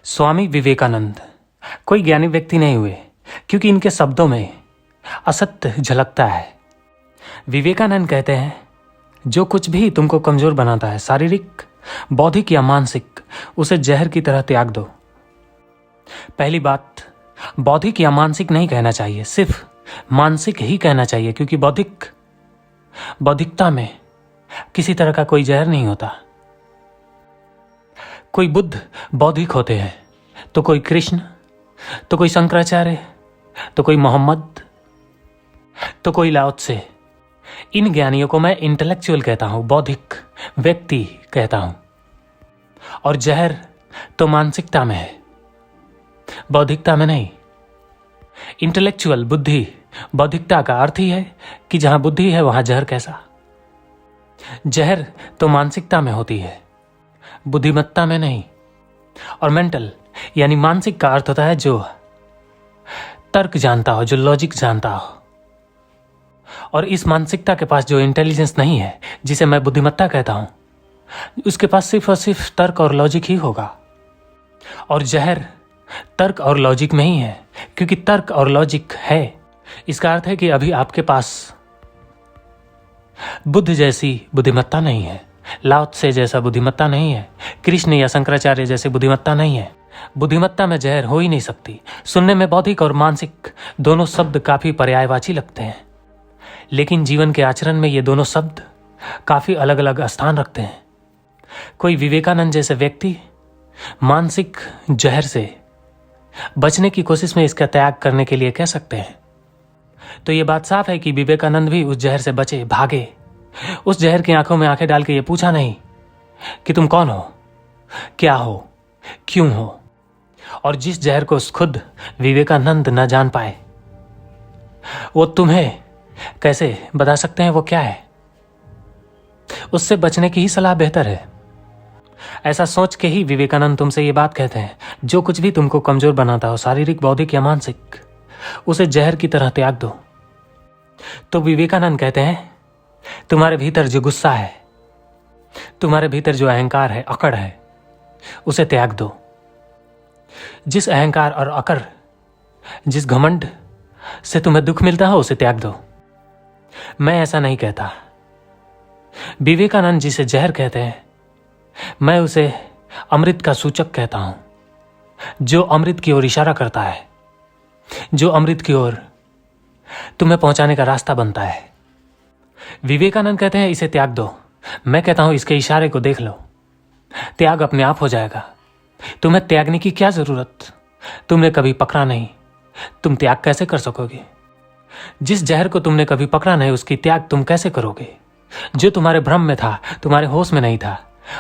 स्वामी विवेकानंद कोई ज्ञानी व्यक्ति नहीं हुए क्योंकि इनके शब्दों में असत्य झलकता है। विवेकानंद कहते हैं, जो कुछ भी तुमको कमजोर बनाता है, शारीरिक, बौद्धिक या मानसिक, उसे जहर की तरह त्याग दो। पहली बात, बौद्धिक या मानसिक नहीं कहना चाहिए, सिर्फ मानसिक ही कहना चाहिए, क्योंकि बौद्धिकता में किसी तरह का कोई जहर नहीं होता। कोई बुद्ध बौद्धिक होते हैं, तो कोई कृष्ण, तो कोई शंकराचार्य, तो कोई मोहम्मद, तो कोई लाओ त्से। इन ज्ञानियों को मैं इंटेलेक्चुअल कहता हूं, बौद्धिक व्यक्ति कहता हूं। और जहर तो मानसिकता में है, बौद्धिकता में नहीं। इंटेलेक्चुअल बुद्धि, बौद्धिकता का अर्थ ही है कि जहां बुद्धि है वहां जहर कैसा। जहर तो मानसिकता में होती है, बुद्धिमत्ता में नहीं। और मेंटल यानी मानसिक का अर्थ होता है जो तर्क जानता हो, जो लॉजिक जानता हो। और इस मानसिकता के पास जो इंटेलिजेंस नहीं है, जिसे मैं बुद्धिमत्ता कहता हूं, उसके पास सिर्फ और सिर्फ तर्क और लॉजिक ही होगा। और जहर तर्क और लॉजिक में ही है, क्योंकि तर्क और लॉजिक है। इसका अर्थ है कि अभी आपके पास बुद्ध जैसी बुद्धिमत्ता नहीं है, लाओ त्से जैसा बुद्धिमत्ता नहीं है, कृष्ण या शंकराचार्य जैसी बुद्धिमत्ता नहीं है। बुद्धिमत्ता में जहर हो ही नहीं सकती। सुनने में बौद्धिक और मानसिक दोनों शब्द काफी पर्यायवाची लगते हैं, लेकिन जीवन के आचरण में ये दोनों शब्द काफी अलग अलग स्थान रखते हैं। कोई विवेकानंद जैसे व्यक्ति मानसिक जहर से बचने की कोशिश में इसका त्याग करने के लिए कह सकते हैं। तो ये बात साफ है कि विवेकानंद भी उस जहर से बचे, भागे। उस जहर की आंखों में आंखें डाल के ये पूछा नहीं कि तुम कौन हो, क्या हो, क्यों हो। और जिस जहर को खुद विवेकानंद न जान पाए, वो तुम्हें कैसे बता सकते हैं वो क्या है। उससे बचने की ही सलाह बेहतर है। ऐसा सोच के ही विवेकानंद तुमसे ये बात कहते हैं, जो कुछ भी तुमको कमजोर बनाता हो, शारीरिक, बौद्धिक या मानसिक, उसे जहर की तरह त्याग दो। तो विवेकानंद कहते हैं, तुम्हारे भीतर जो गुस्सा है, तुम्हारे भीतर जो अहंकार है, अकड़ है, उसे त्याग दो। जिस अहंकार और अकड़, जिस घमंड से तुम्हें दुख मिलता हो, उसे त्याग दो। मैं ऐसा नहीं कहता। विवेकानंद जिसे जहर कहते हैं, मैं उसे अमृत का सूचक कहता हूं, जो अमृत की ओर इशारा करता है, जो अमृत की ओर तुम्हें पहुंचाने का रास्ता बनता है। विवेकानंद कहते हैं इसे त्याग दो, मैं कहता हूं इसके इशारे को देख लो, त्याग अपने आप हो जाएगा। तुम्हें त्यागने की क्या जरूरत, तुमने कभी पकड़ा नहीं, तुम त्याग कैसे कर सकोगे। जिस जहर को तुमने कभी पकड़ा नहीं, उसकी त्याग तुम कैसे करोगे। जो तुम्हारे भ्रम में था, तुम्हारे होश में नहीं था,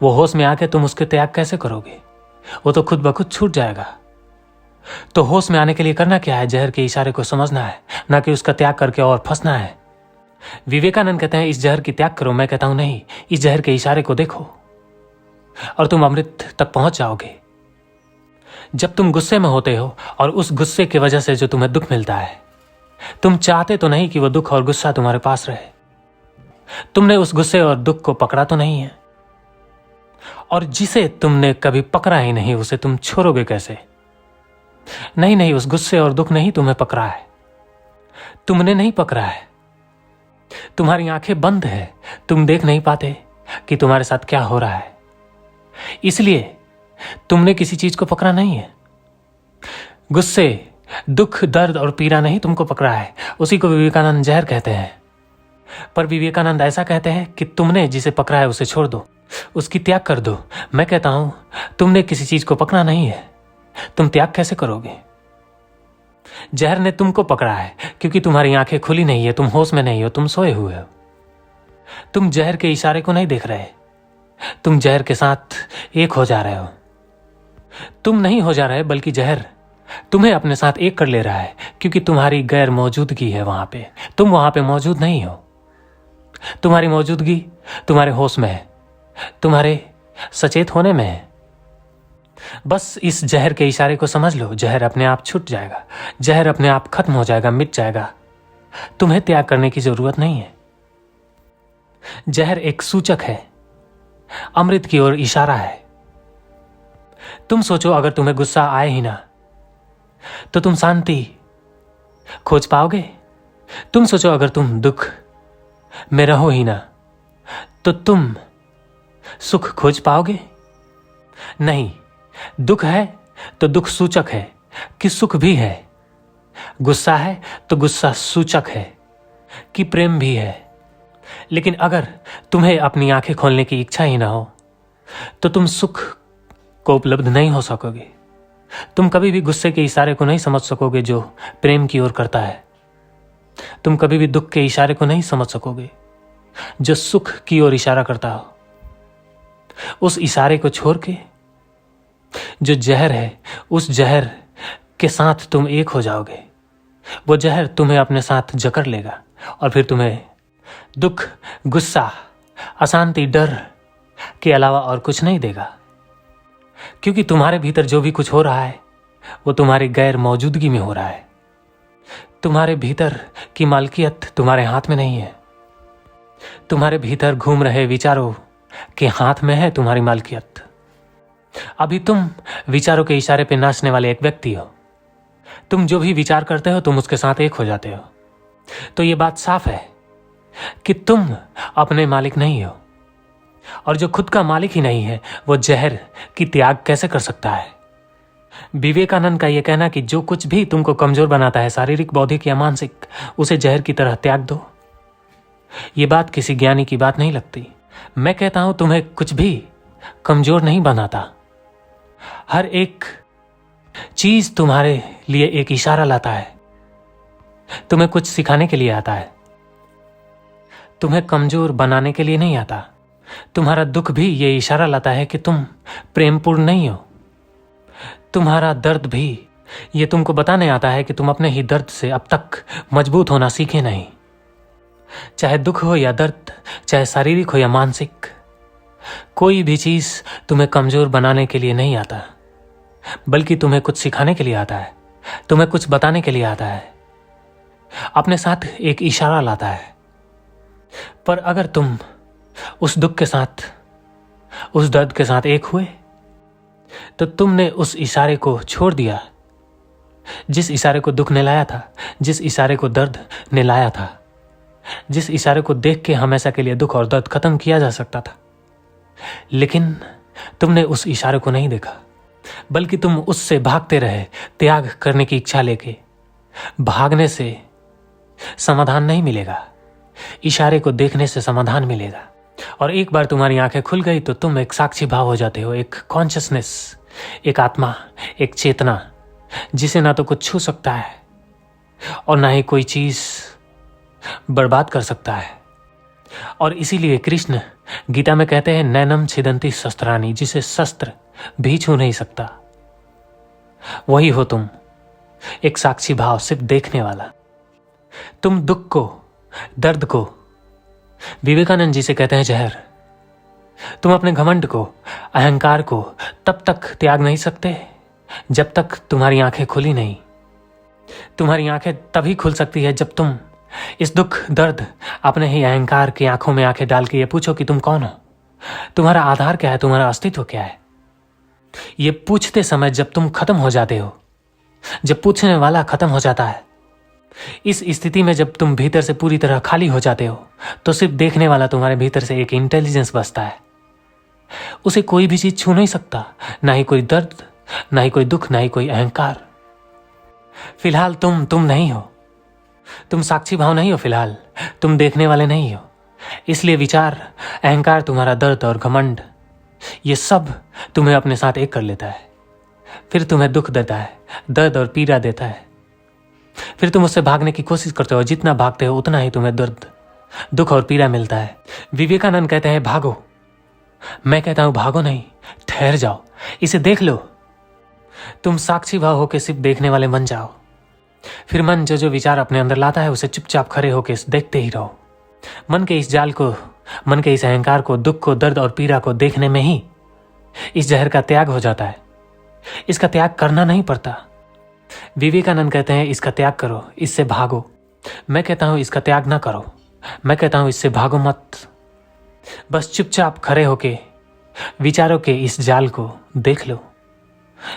वो होश में आके तुम उसके त्याग कैसे करोगे। वो तो खुद ब खुद छूट जाएगा। तो होश में आने के लिए करना क्या है, जहर के इशारे को समझना है, ना कि उसका त्याग करके और फंसना है। विवेकानंद कहते हैं इस जहर की त्याग करो, मैं कहता हूं नहीं, इस जहर के इशारे को देखो और तुम अमृत तक पहुंच जाओगे। जब तुम गुस्से में होते हो और उस गुस्से की वजह से जो तुम्हें दुख मिलता है, तुम चाहते तो नहीं कि वो दुख और गुस्सा तुम्हारे पास रहे। तुमने उस गुस्से और दुख को पकड़ा तो नहीं है, और जिसे तुमने कभी पकड़ा ही नहीं, उसे तुम छोड़ोगे कैसे। नहीं, उस गुस्से और दुख ने ही तुम्हें पकड़ा है, तुमने नहीं पकड़ा है। तुम्हारी आंखें बंद है, तुम देख नहीं पाते कि तुम्हारे साथ क्या हो रहा है, इसलिए तुमने किसी चीज को पकड़ा नहीं है। गुस्से, दुख, दर्द और पीड़ा नहीं तुमको पकड़ा है, उसी को विवेकानंद जहर कहते हैं। पर विवेकानंद ऐसा कहते हैं कि तुमने जिसे पकड़ा है उसे छोड़ दो, उसकी त्याग कर दो। मैं कहता हूं तुमने किसी चीज को पकड़ा नहीं है, तुम त्याग कैसे करोगे। जहर ने तुमको पकड़ा है क्योंकि तुम्हारी आंखें खुली नहीं है, तुम होश में नहीं हो, तुम सोए हुए हो। तुम जहर के इशारे को नहीं देख रहे, तुम जहर के साथ एक हो जा रहे हो। तुम नहीं हो जा रहे, बल्कि जहर तुम्हें अपने साथ एक कर ले रहा है, क्योंकि तुम्हारी गैर मौजूदगी है वहां पे। तुम वहां पे मौजूद नहीं हो। तुम्हारी मौजूदगी तुम्हारे होश में है, तुम्हारे सचेत होने में है। बस इस जहर के इशारे को समझ लो, जहर अपने आप छूट जाएगा, जहर अपने आप खत्म हो जाएगा, मिट जाएगा। तुम्हें त्याग करने की जरूरत नहीं है। जहर एक सूचक है, अमृत की ओर इशारा है। तुम सोचो, अगर तुम्हें गुस्सा आए ही ना तो तुम शांति खोज पाओगे? तुम सोचो, अगर तुम दुख में रहो ही ना तो तुम सुख खोज पाओगे? नहीं, दुख है तो दुख सूचक है कि सुख भी है। गुस्सा है तो गुस्सा सूचक है कि प्रेम भी है। लेकिन अगर तुम्हें अपनी आंखें खोलने की इच्छा ही ना हो तो तुम सुख को उपलब्ध नहीं हो सकोगे। तुम कभी भी गुस्से के इशारे को नहीं समझ सकोगे जो प्रेम की ओर करता है। तुम कभी भी दुख के इशारे को नहीं समझ सकोगे जो सुख की ओर इशारा करता हो। उस इशारे को छोड़ के जो जहर है, उस जहर के साथ तुम एक हो जाओगे। वो जहर तुम्हें अपने साथ जकड़ लेगा और फिर तुम्हें दुख, गुस्सा, अशांति, डर के अलावा और कुछ नहीं देगा। क्योंकि तुम्हारे भीतर जो भी कुछ हो रहा है वो तुम्हारी गैर मौजूदगी में हो रहा है। तुम्हारे भीतर की मालकियत तुम्हारे हाथ में नहीं है। तुम्हारे भीतर घूम रहे विचारों के हाथ में है तुम्हारी मालकियत। अभी तुम विचारों के इशारे पे नाचने वाले एक व्यक्ति हो। तुम जो भी विचार करते हो तुम उसके साथ एक हो जाते हो। तो ये बात साफ है कि तुम अपने मालिक नहीं हो, और जो खुद का मालिक ही नहीं है वो जहर की त्याग कैसे कर सकता है? विवेकानंद का यह कहना कि जो कुछ भी तुमको कमजोर बनाता है, शारीरिक, बौद्धिक या मानसिक, उसे जहर की तरह त्याग दो। ये बात किसी ज्ञानी की बात नहीं लगती। मैं कहता हूं तुम्हें कुछ भी कमजोर नहीं बनाता। हर एक चीज तुम्हारे लिए एक इशारा लाता है, तुम्हें कुछ सिखाने के लिए आता है। तुम्हें कमजोर बनाने के लिए नहीं आता। तुम्हारा दुख भी ये इशारा लाता है कि तुम प्रेमपूर्ण नहीं हो। तुम्हारा दर्द भी ये तुमको बताने आता है कि तुम अपने ही दर्द से अब तक मजबूत होना सीखे नहीं। चाहे दुख हो या दर्द, चाहे शारीरिक हो या मानसिक, कोई भी चीज तुम्हें कमजोर बनाने के लिए नहीं आता, बल्कि तुम्हें कुछ सिखाने के लिए आता है, तुम्हें कुछ बताने के लिए आता है, अपने साथ एक इशारा लाता है। पर अगर तुम उस दुख के साथ, उस दर्द के साथ एक हुए तो तुमने उस इशारे को छोड़ दिया, जिस इशारे को दुख ने लाया था, जिस इशारे को दर्द ने लाया था, जिस इशारे को देख के हमेशा के लिए दुख और दर्द खत्म किया जा सकता था। लेकिन तुमने उस इशारे को नहीं देखा, बल्कि तुम उससे भागते रहे, त्याग करने की इच्छा लेके। भागने से समाधान नहीं मिलेगा, इशारे को देखने से समाधान मिलेगा। और एक बार तुम्हारी आंखें खुल गई तो तुम एक साक्षी भाव हो जाते हो, एक कॉन्शियसनेस, एक आत्मा, एक चेतना, जिसे ना तो कुछ छू सकता है और ना ही कोई चीज बर्बाद कर सकता है। और इसीलिए कृष्ण गीता में कहते हैं, नैनम छिदंती शस्त्राणी, जिसे शस्त्र भी छू नहीं सकता। वही हो तुम, एक साक्षी भाव, सिर्फ देखने वाला। तुम दुख को, दर्द को, विवेकानंद जी से कहते हैं जहर। तुम अपने घमंड को, अहंकार को तब तक त्याग नहीं सकते जब तक तुम्हारी आंखें खुली नहीं। तुम्हारी आंखें तभी खुल सकती है जब तुम इस दुख, दर्द, अपने ही अहंकार की आंखों में आंखें डाल के ये पूछो कि तुम कौन हो, तुम्हारा आधार क्या है, तुम्हारा अस्तित्व क्या है। ये पूछते समय जब तुम खत्म हो जाते हो, जब पूछने वाला खत्म हो जाता है, इस स्थिति में जब तुम भीतर से पूरी तरह खाली हो जाते हो, तो सिर्फ देखने वाला तुम्हारे भीतर से एक इंटेलिजेंस बसता है। उसे कोई भी चीज छू नहीं सकता, ना ही कोई दर्द, ना ही कोई दुख, ना ही कोई अहंकार। फिलहाल तुम नहीं हो, तुम साक्षी भाव नहीं हो। फिलहाल तुम देखने वाले नहीं हो। इसलिए विचार, अहंकार, तुम्हारा दर्द और घमंड, ये सब तुम्हें अपने साथ एक कर लेता है। फिर तुम्हें दुख देता है, दर्द और पीड़ा देता है। फिर तुम उससे भागने की कोशिश करते हो। जितना भागते हो उतना ही तुम्हें दर्द, दुख और पीड़ा मिलता है। विवेकानंद कहते हैं भागो। मैं कहता हूं भागो नहीं, ठहर जाओ, इसे देख लो। तुम साक्षी भाव होकर सिर्फ देखने वाले बन जाओ। फिर मन जो जो विचार अपने अंदर लाता है उसे चुपचाप खड़े होकर देखते ही रहो। मन के इस जाल को, मन के इस अहंकार को, दुख को, दर्द और पीड़ा को देखने में ही इस जहर का त्याग हो जाता है। इसका त्याग करना नहीं पड़ता। विवेकानंद कहते हैं इसका त्याग करो, इससे भागो। मैं कहता हूं इसका त्याग ना करो, मैं कहता हूं इससे भागो मत। बस चुपचाप खड़े होके विचारों के इस जाल को देख लो।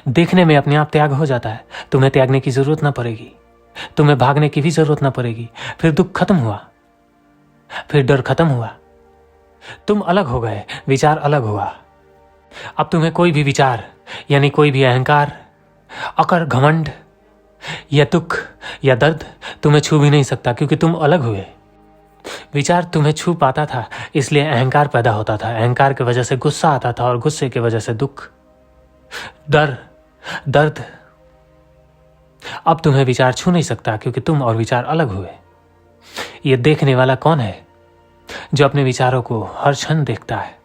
देखने में अपने आप त्याग हो जाता है। तुम्हें त्यागने की जरूरत ना पड़ेगी, तुम्हें भागने की भी जरूरत ना पड़ेगी। फिर दुख खत्म हुआ, फिर डर खत्म हुआ, तुम अलग हो गए, विचार अलग हुआ। अब तुम्हें कोई भी विचार यानी कोई भी अहंकार, अकर, घमंड या दुख या दर्द तुम्हें छू भी नहीं सकता, क्योंकि तुम अलग हुए। विचार तुम्हें छू पाता था, इसलिए अहंकार पैदा होता था। अहंकार की वजह से गुस्सा आता था और गुस्से की वजह से दुख, डर, दर्द। अब तुम्हें विचार छू नहीं सकता, क्योंकि तुम और विचार अलग हुए। ये देखने वाला कौन है? जो अपने विचारों को हर क्षण देखता है।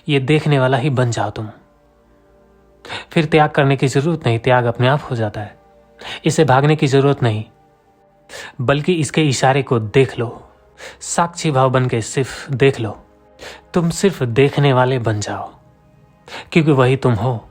ये देखने वाला ही बन जाओ तुम। फिर त्याग करने की जरूरत नहीं, त्याग अपने आप हो जाता है। इसे भागने की जरूरत नहीं, बल्कि इसके इशारे को देख लो। साक्षी भाव बन के सिर्फ देख लो। तुम सिर्फ देखने वाले बन जाओ, क्योंकि वही तुम हो।